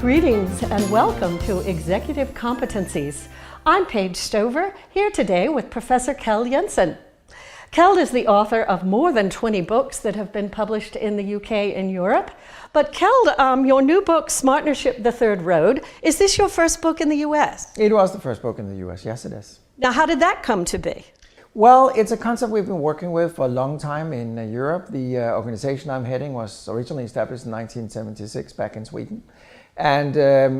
Greetings and welcome to Executive Competencies. I'm Paige Stover, here today with Professor Keld Jensen. Keld is the author of more than 20 books that have been published in the UK and Europe. But Keld, your new book, SMARTnership, The Third Road, is this your first book in the US? It was the first book in the US, yes it is. Now, how did that come to be? Well, it's a concept we've been working with for a long time in Europe. The organization I'm heading was originally established in 1976 back in Sweden. And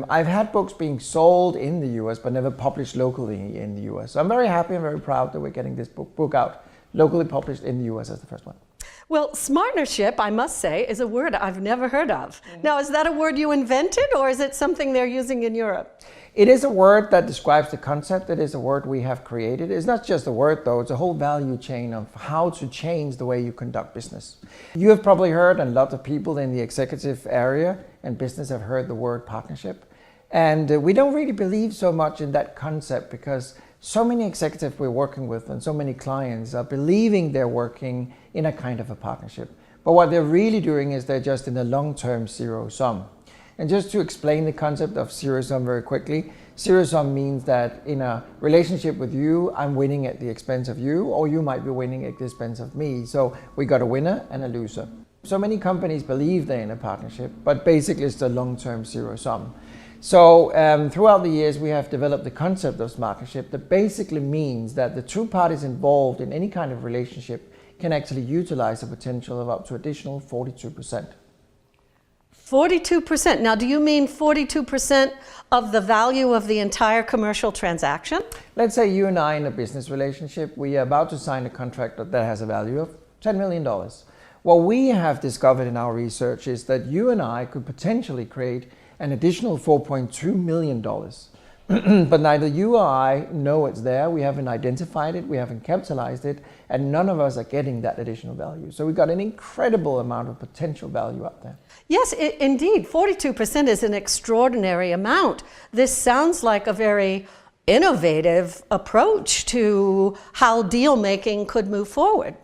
I've had books being sold in the US but never published locally in the US. So I'm very happy and very proud that we're getting this book out, locally published in the US as the first one. Well, SMARTnership, I must say, is a word I've never heard of. Now, is that a word you invented or is it something they're using in Europe? It is a word that describes the concept. It is a word we have created. It's not just a word though, it's a whole value chain of how to change the way you conduct business. You have probably heard, and lots of people in the executive area and business have heard the word partnership. And we don't really believe so much in that concept because so many executives we're working with and so many clients are believing they're working in a kind of a partnership. But what they're really doing is they're just in a long-term zero sum. And just to explain the concept of zero sum very quickly, zero sum means that in a relationship with you, I'm winning at the expense of you, or you might be winning at the expense of me. So we got a winner and a loser. So many companies believe they're in a partnership, but basically it's a long-term zero sum. So throughout the years, we have developed the concept of SMARTnership that basically means that the two parties involved in any kind of relationship can actually utilize the potential of up to additional 42%. 42%. Now, do you mean 42% of the value of the entire commercial transaction? Let's say you and I in a business relationship, we are about to sign a contract that has a value of $10 million. What we have discovered in our research is that you and I could potentially create an additional $4.2 million. But neither you or I know it's there. We haven't identified it, we haven't capitalized it, and none of us are getting that additional value. So we've got an incredible amount of potential value up there. Yes, indeed. 42% is an extraordinary amount. This sounds like a very innovative approach to how deal making could move forward.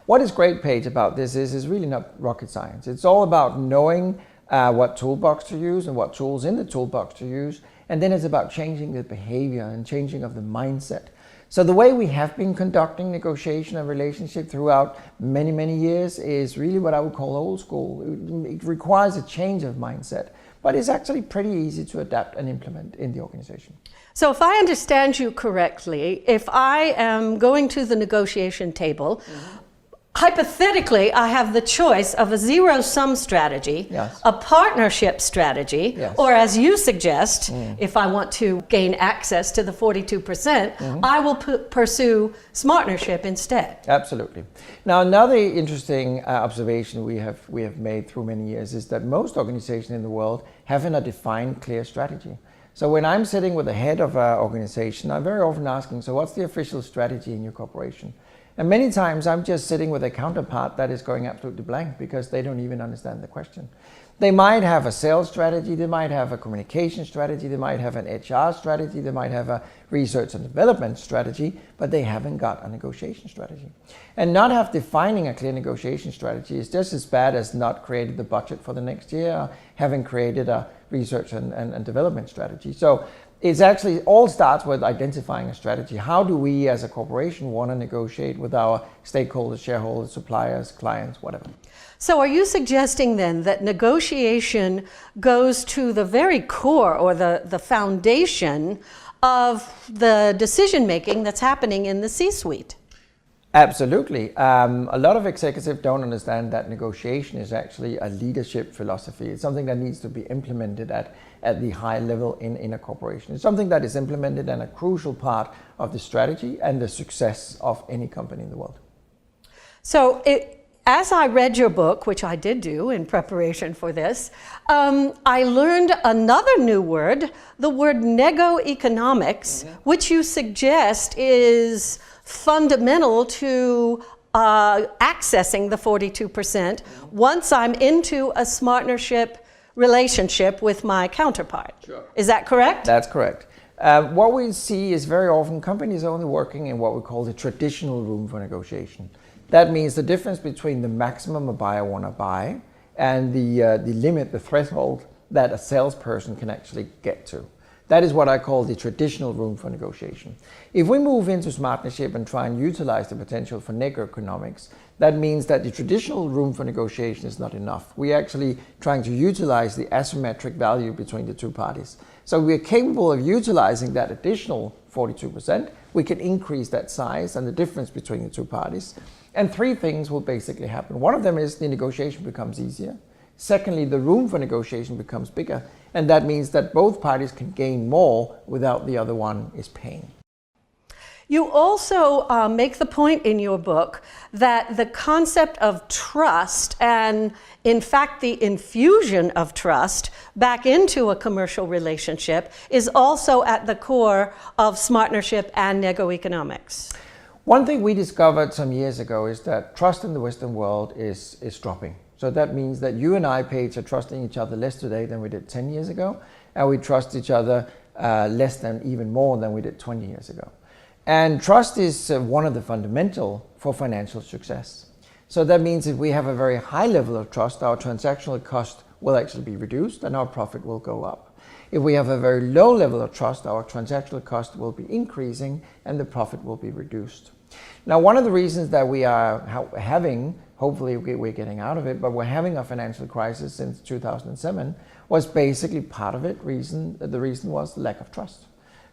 What is great, Paige, about this is really not rocket science. It's all about knowing what toolbox to use and what tools in the toolbox to use. And then it's about changing the behavior and changing of the mindset. So the way we have been conducting negotiation and relationship throughout many, many years is really what I would call old school. It requires a change of mindset, but it's actually pretty easy to adapt and implement in the organization. So if I understand you correctly, if I am going to the negotiation table, hypothetically, I have the choice of a zero-sum strategy, yes, a partnership strategy, yes, or as you suggest, if I want to gain access to the 42%, I will pursue SMARTnership instead. Absolutely. Now, another interesting observation we have made through many years is that most organizations in the world haven't a defined, clear strategy. So when I'm sitting with the head of an organization, I'm very often asking, so what's the official strategy in your corporation? And many times I'm just sitting with a counterpart that is going absolutely blank because they don't even understand the question. They might have a sales strategy, they might have a communication strategy, they might have an HR strategy, they might have a research and development strategy, but they haven't got a negotiation strategy. And not defining a clear negotiation strategy is just as bad as not creating the budget for the next year, or having created a research and development strategy. So it's actually all starts with identifying a strategy. How do we as a corporation want to negotiate with our stakeholders, shareholders, suppliers, clients, whatever? So are you suggesting then that negotiation goes to the very core or the foundation of the decision making that's happening in the C-suite? Absolutely. A lot of executives don't understand that negotiation is actually a leadership philosophy. It's something that needs to be implemented at the high level in a corporation. It's something that is implemented and a crucial part of the strategy and the success of any company in the world. So as I read your book, which I did do in preparation for this, I learned another new word, the word NegoEconomics, which you suggest is fundamental to accessing the 42% once I'm into a SMARTnership relationship with my counterpart. Sure. Is that correct? That's correct. What we see is very often companies only working in what we call the traditional room for negotiation. That means the difference between the maximum a buyer want to buy and the limit, the threshold that a salesperson can actually get to. That is what I call the traditional room for negotiation. If we move into SMARTnership and try and utilize the potential for NegoEconomics, that means that the traditional room for negotiation is not enough. We're actually trying to utilize the asymmetric value between the two parties. So we're capable of utilizing that additional 42%. We can increase that size and the difference between the two parties. And three things will basically happen. One of them is the negotiation becomes easier. Secondly, the room for negotiation becomes bigger. And that means that both parties can gain more without the other one is paying. You also make the point in your book that the concept of trust and, in fact, the infusion of trust back into a commercial relationship is also at the core of SMARTnership and NegoEconomics. One thing we discovered some years ago is that trust in the Western world is dropping. So that means that you and I paid to trusting each other less today than we did 10 years ago, and we trust each other less than even more than we did 20 years ago. And trust is one of the fundamental for financial success. So that means if we have a very high level of trust, our transactional cost will actually be reduced and our profit will go up. If we have a very low level of trust, our transactional cost will be increasing and the profit will be reduced. Now, one of the reasons that we are having, hopefully we're getting out of it, but we're having a financial crisis since 2007 was basically part of it. The reason was the lack of trust.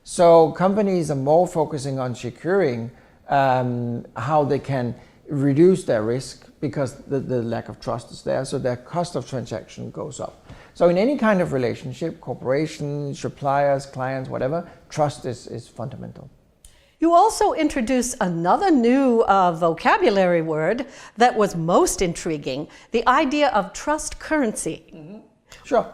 So companies are more focusing on securing how they can reduce their risk because the lack of trust is there, so their cost of transaction goes up. So in any kind of relationship, corporations, suppliers, clients, whatever, trust is fundamental. You also introduced another new vocabulary word that was most intriguing, the idea of trust currency. Mm-hmm. Sure.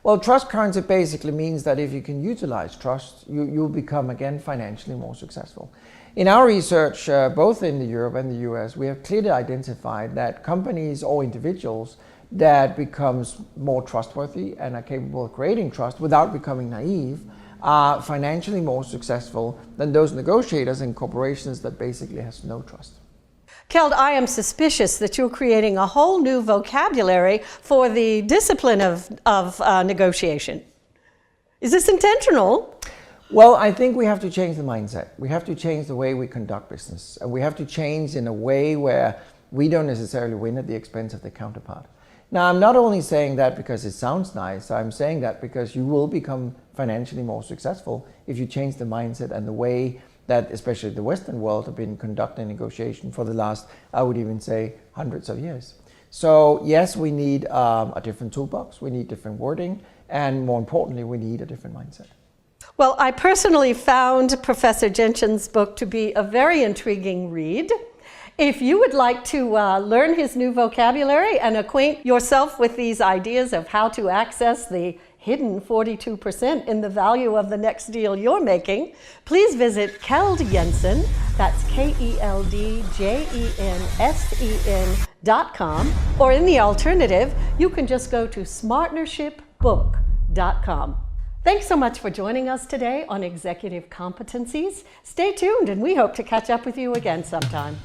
Well, trust currency basically means that if you can utilize trust, you'll become, again, financially more successful. In our research, both in Europe and the US, we have clearly identified that companies or individuals that becomes more trustworthy and are capable of creating trust without becoming naive are financially more successful than those negotiators and corporations that basically has no trust. Keld, I am suspicious that you're creating a whole new vocabulary for the discipline of negotiation. Is this intentional? Well, I think we have to change the mindset. We have to change the way we conduct business. And we have to change in a way where we don't necessarily win at the expense of the counterpart. Now, I'm not only saying that because it sounds nice, I'm saying that because you will become financially more successful if you change the mindset and the way that especially the Western world have been conducting negotiation for the last, I would even say, hundreds of years. So yes, we need a different toolbox, we need different wording, and more importantly, we need a different mindset. Well, I personally found Professor Jensen's book to be a very intriguing read. If you would like to learn his new vocabulary and acquaint yourself with these ideas of how to access the hidden 42% in the value of the next deal you're making, please visit Keld Jensen, that's KeldJensen.com, or in the alternative, you can just go to SMARTnershipbook.com. Thanks so much for joining us today on Executive Competencies. Stay tuned and we hope to catch up with you again sometime.